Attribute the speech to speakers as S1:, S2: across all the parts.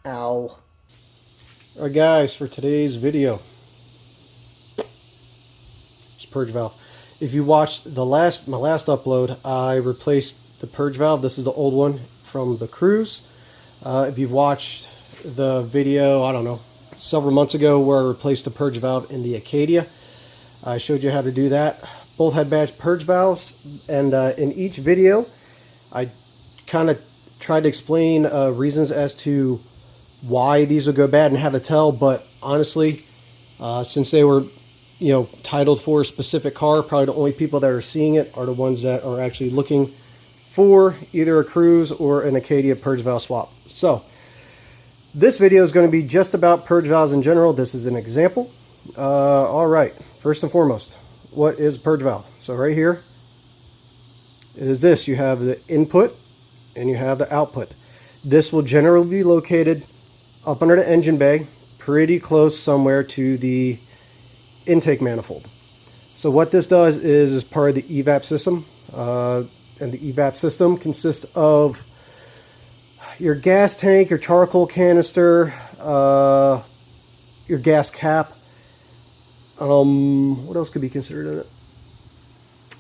S1: Ow. Alright guys, for today's video, it's purge valve. If you watched my last upload, I replaced the purge valve. This is the old one from the Cruise. If you've watched the video, I don't know, several months ago where I replaced the purge valve in the Acadia, I showed you how to do that. Both had badge purge valves, and in each video I kind of tried to explain reasons as to why these would go bad and how to tell. But honestly, since they were titled for a specific car, probably the only people that are seeing it are the ones that are actually looking for either a Cruise or an Acadia purge valve swap. So this video is going to be just about purge valves in general. This is an example. Alright, first and foremost, what is purge valve? So right here, it is this. You have the input and you have the output. This will generally be located up under the engine bay, pretty close somewhere to the intake manifold. So what this does is part of the evap system, and the evap system consists of your gas tank, your charcoal canister, your gas cap. What else could be considered in it?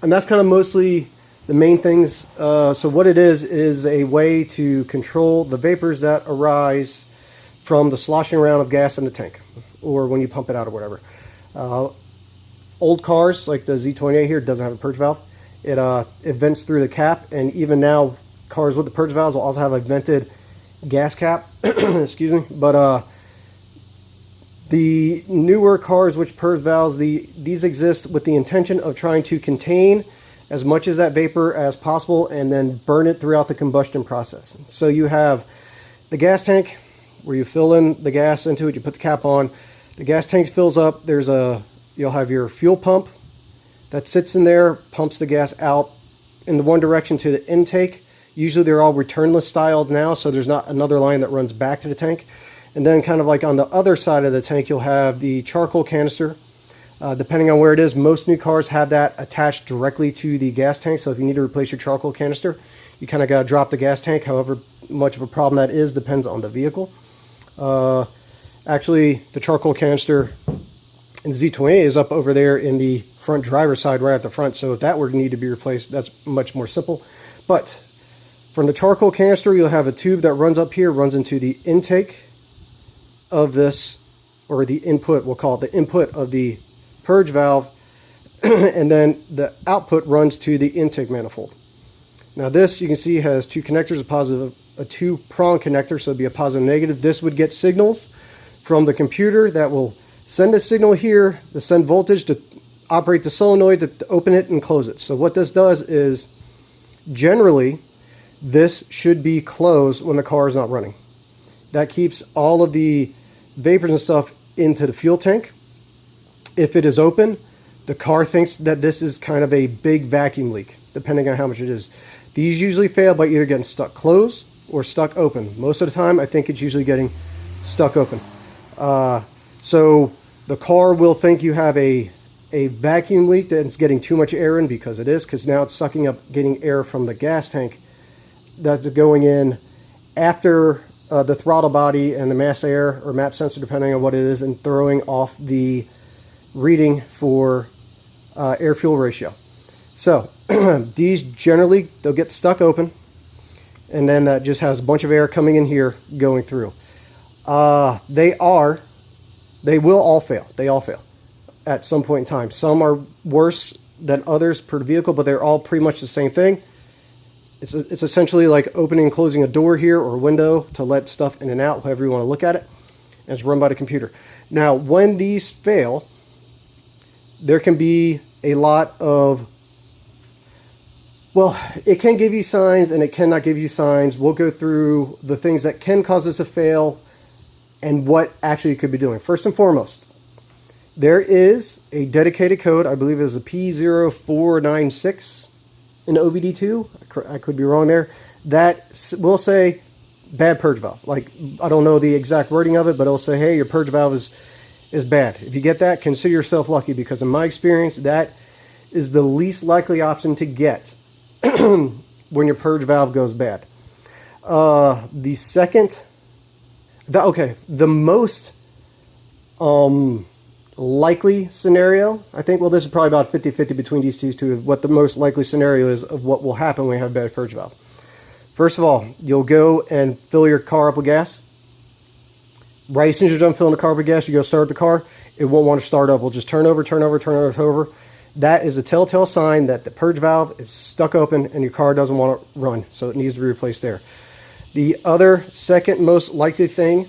S1: And that's kind of mostly the main things. So what it is a way to control the vapors that arise from the sloshing around of gas in the tank, or when you pump it out or whatever. Old cars like the Z28 here doesn't have a purge valve. It vents through the cap, and even now cars with the purge valves will also have a vented gas cap. Excuse me. But the newer cars which purge valves, these exist with the intention of trying to contain as much of that vapor as possible and then burn it throughout the combustion process. So you have the gas tank where you fill in the gas into it, you put the cap on, the gas tank fills up, you'll have your fuel pump that sits in there, pumps the gas out in the one direction to the intake. Usually they're all returnless styled now, so there's not another line that runs back to the tank. And then kind of like on the other side of the tank, you'll have the charcoal canister. Depending on where it is, most new cars have that attached directly to the gas tank. So if you need to replace your charcoal canister, you kind of got to drop the gas tank. However much of a problem that is depends on the vehicle. Actually, the charcoal canister in the Z28 is up over there in the front driver's side right at the front. So if that were to need to be replaced, that's much more simple. But from the charcoal canister, you'll have a tube that runs up here, runs into the intake of this, or the input, we'll call it the input of the purge valve, and then the output runs to the intake manifold. Now this, you can see, has two connectors, a two-prong connector, so it'd be a positive and negative. This would get signals from the computer that will send a signal here to send voltage to operate the solenoid to open it and close it. So what this does is, generally, this should be closed when the car is not running. That keeps all of the vapors and stuff into the fuel tank. If it is open, the car thinks that this is kind of a big vacuum leak, depending on how much it is. These usually fail by either getting stuck closed or stuck open. Most of the time, I think it's usually getting stuck open. So the car will think you have a vacuum leak, that it's getting too much air in, because it is, because now it's sucking up, getting air from the gas tank that's going in after the throttle body and the mass air or map sensor, depending on what it is, and throwing off the reading for air-fuel ratio. So these generally, they'll get stuck open, and then that just has a bunch of air coming in here going through. They will all fail. They all fail at some point in time. Some are worse than others per vehicle, but they're all pretty much the same thing. It's essentially like opening and closing a door here or a window to let stuff in and out, however you want to look at it, and it's run by the computer. Now, when these fail, there can be a lot of, well, it can give you signs and it cannot give you signs. We'll go through the things that can cause this to fail and what actually you could be doing. First and foremost, there is a dedicated code, I believe it is a P0496 in OBD2, I could be wrong there, that will say bad purge valve. Like, I don't know the exact wording of it, but it'll say, hey, your purge valve is bad. If you get that, consider yourself lucky, because in my experience, that is the least likely option to get when your purge valve goes bad. The second, Okay, the most likely scenario, I think, well, this is probably about 50-50 between these two, what the most likely scenario is of what will happen when you have a bad purge valve. First of all, you'll go and fill your car up with gas. Right as soon as you're done filling the car with gas, you go start the car, it won't want to start up. It'll just turn over. That is a telltale sign that the purge valve is stuck open and your car doesn't want to run, so it needs to be replaced there. The other second most likely thing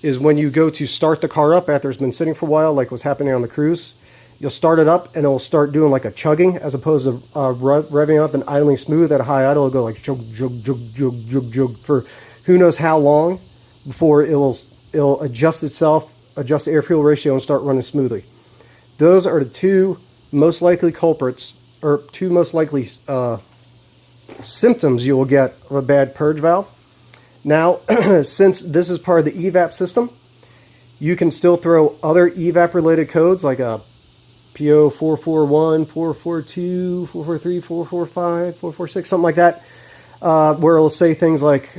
S1: is when you go to start the car up after it's been sitting for a while, like what's happening on the Cruise. You'll start it up and it'll start doing like a chugging as opposed to revving up and idling smooth. At a high idle, it'll go like jug, jug, jug, jug, jug, jug for who knows how long before it'll adjust itself, adjust the air-fuel ratio, and start running smoothly. Those are the two most likely culprits, or two most likely symptoms you will get of a bad purge valve. Now, since this is part of the evap system, you can still throw other evap-related codes like a PO 441, 442, 443, 445, 446, something like that, where it'll say things like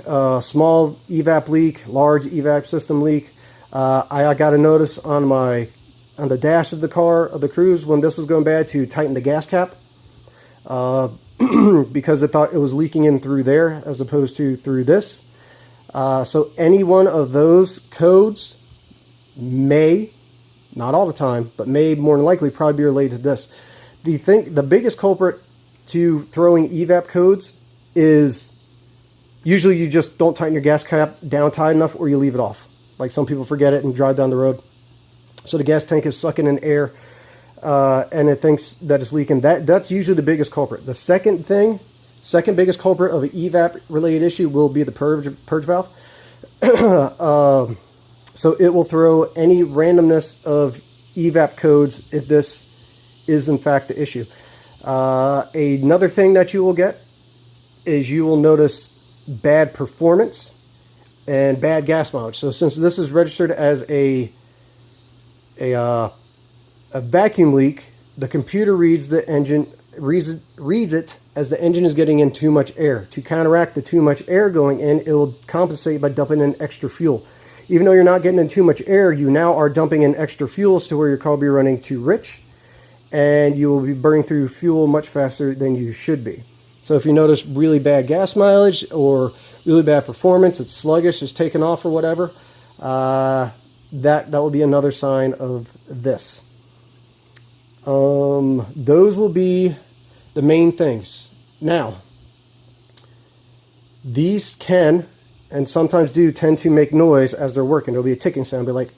S1: small evap leak, large evap system leak. I got a notice on the dash of the car, of the Cruise, when this was going bad, to tighten the gas cap because it thought it was leaking in through there as opposed to through this. So any one of those codes may, not all the time, but may more than likely probably be related to this. The biggest culprit to throwing evap codes is usually you just don't tighten your gas cap down tight enough, or you leave it off. Like some people forget it and drive down the road. So the gas tank is sucking in air and it thinks that it's leaking. That's usually the biggest culprit. The second biggest culprit of an evap related issue will be the purge valve. So it will throw any randomness of evap codes if this is in fact the issue. Another thing that you will get is you will notice bad performance and bad gas mileage. So since this is registered as a vacuum leak, the computer reads the engine, reads it as the engine is getting in too much air. To counteract the too much air going in, it will compensate by dumping in extra fuel. Even though you're not getting in too much air, you now are dumping in extra fuels to where your car will be running too rich, and you will be burning through fuel much faster than you should be. So if you notice really bad gas mileage or really bad performance, it's sluggish, it's taken off or whatever, that will be another sign of this. Those will be the main things. Now, these can and sometimes do tend to make noise as they're working. There'll be a ticking sound, be like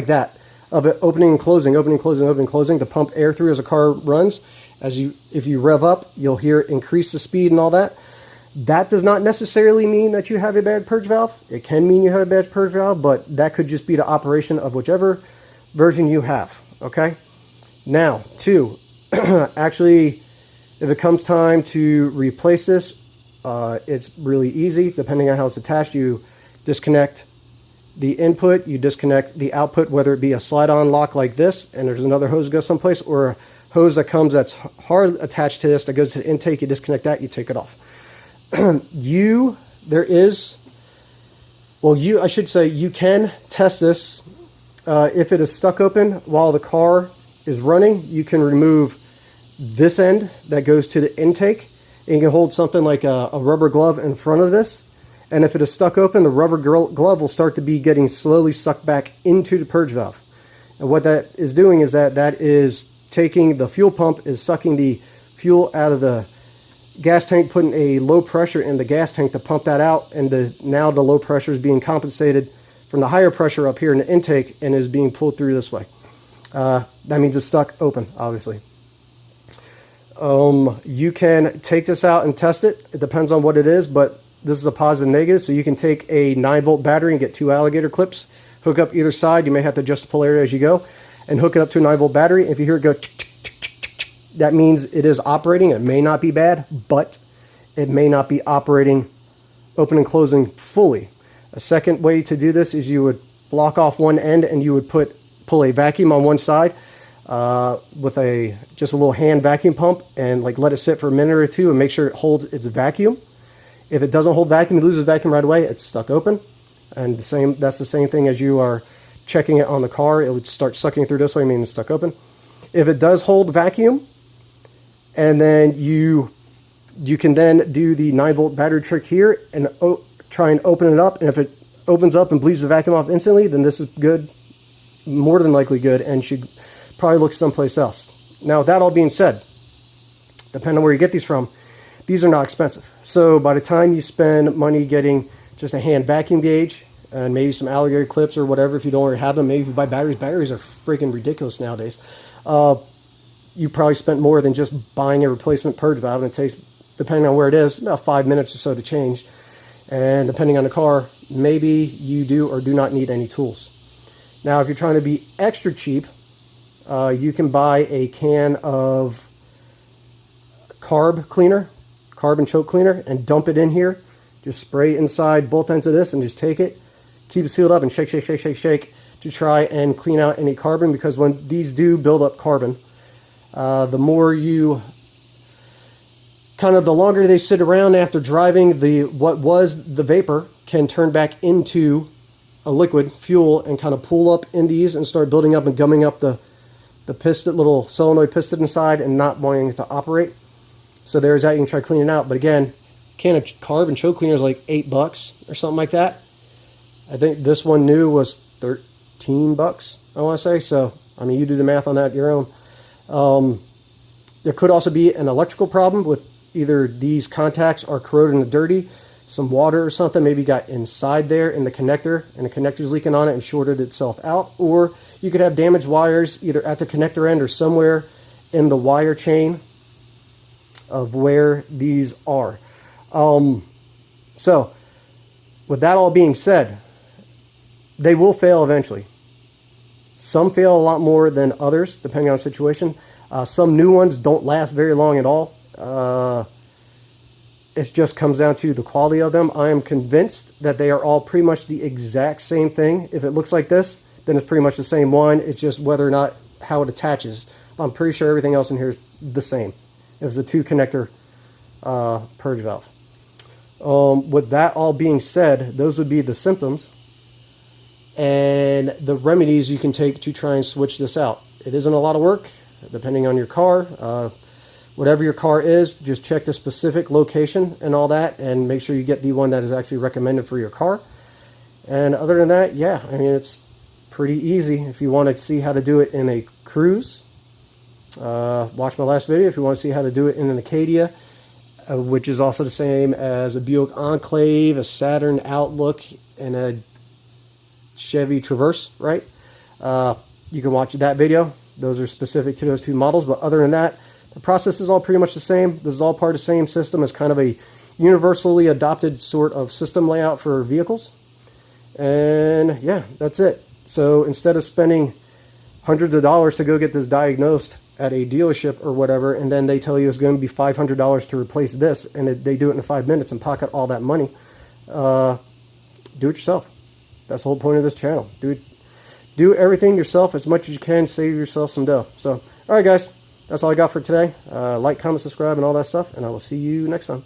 S1: that, of it opening and closing, opening, closing, opening, closing to pump air through as a car runs. If you rev up, you'll hear it increase the speed and all that. That does not necessarily mean that you have a bad purge valve. It can mean you have a bad purge valve, but that could just be the operation of whichever version you have. Okay? Now, actually, if it comes time to replace this, it's really easy. Depending on how it's attached, you disconnect the input, you disconnect the output, whether it be a slide-on lock like this, and there's another hose that goes someplace, or a hose that comes that's hard attached to this that goes to the intake. You disconnect that, you take it off. You can test this. If it is stuck open while the car is running, you can remove this end that goes to the intake, and you can hold something like a rubber glove in front of this, and if it is stuck open, the rubber glove will start to be getting slowly sucked back into the purge valve. And what that is doing is that is taking the fuel pump, is sucking the fuel out of the gas tank, putting a low pressure in the gas tank to pump that out, and now the low pressure is being compensated from the higher pressure up here in the intake and is being pulled through this way. That means it's stuck open, obviously. You can take this out and test it. It depends on what it is, but this is a positive negative, so you can take a 9-volt battery and get 2 alligator clips, hook up either side. You may have to adjust the polarity as you go, and hook it up to a 9-volt battery. If you hear it go, that means it is operating. It may not be bad, but it may not be operating, open and closing fully. A second way to do this is you would block off one end and you would pull a vacuum on one side with just a little hand vacuum pump, and let it sit for a minute or two and make sure it holds its vacuum. If it doesn't hold vacuum, it loses vacuum right away, it's stuck open. And that's the same thing as you are checking it on the car. It would start sucking through this way, meaning it's stuck open. If it does hold vacuum, and then you can then do the 9-volt battery trick here and try and open it up. And if it opens up and bleeds the vacuum off instantly, then this is good, more than likely good, and should probably look someplace else. Now, that all being said, depending on where you get these from, these are not expensive. So by the time you spend money getting just a hand vacuum gauge and maybe some alligator clips or whatever, if you don't already have them, maybe if you buy batteries are freaking ridiculous nowadays. You probably spent more than just buying a replacement purge valve, and it takes, depending on where it is, about 5 minutes or so to change. And depending on the car, maybe you do or do not need any tools. Now, if you're trying to be extra cheap, you can buy a can of carb and choke cleaner, and dump it in here. Just spray inside both ends of this and just take it, keep it sealed up, and shake, shake, shake, shake, shake to try and clean out any carbon, because when these do build up carbon, the more you the longer they sit around after driving, what was the vapor can turn back into a liquid fuel and kind of pool up in these and start building up and gumming up the piston, little solenoid piston inside, and not wanting it to operate. So there's that. You can try cleaning out. But again, can of carb and choke cleaner is like $8 or something like that. I think this one new was $13, I want to say. So, I mean, you do the math on that your own. There could also be an electrical problem with either these contacts are corroded and dirty, some water or something maybe got inside there in the connector, and the connector's leaking on it and shorted itself out. Or you could have damaged wires either at the connector end or somewhere in the wire chain of where these are. So with that all being said, they will fail eventually. Some fail a lot more than others, depending on the situation. Some new ones don't last very long at all. It just comes down to the quality of them. I am convinced that they are all pretty much the exact same thing. If it looks like this, then it's pretty much the same one. It's just whether or not how it attaches. I'm pretty sure everything else in here is the same. It was a 2-connector purge valve. With that all being said, those would be the symptoms and the remedies you can take to try and switch this out. It isn't a lot of work, depending on your car. Whatever your car is, just check the specific location and all that, and make sure you get the one that is actually recommended for your car. And other than that, yeah, I mean, it's pretty easy. If you want to see how to do it in a Cruise, watch my last video. If you want to see how to do it in an Acadia, which is also the same as a Buick Enclave, a Saturn Outlook, and a Chevy Traverse, right? You can watch that video. Those are specific to those two models, but other than that, the process is all pretty much the same. This is all part of the same system. It's kind of a universally adopted sort of system layout for vehicles. And yeah, that's it. So instead of spending hundreds of dollars to go get this diagnosed at a dealership or whatever, and then they tell you it's going to be $500 to replace this, and they do it in 5 minutes and pocket all that money, do it yourself. That's the whole point of this channel. Do everything yourself as much as you can. Save yourself some dough. So, all right, guys. That's all I got for today. Like, comment, subscribe, and all that stuff, and I will see you next time.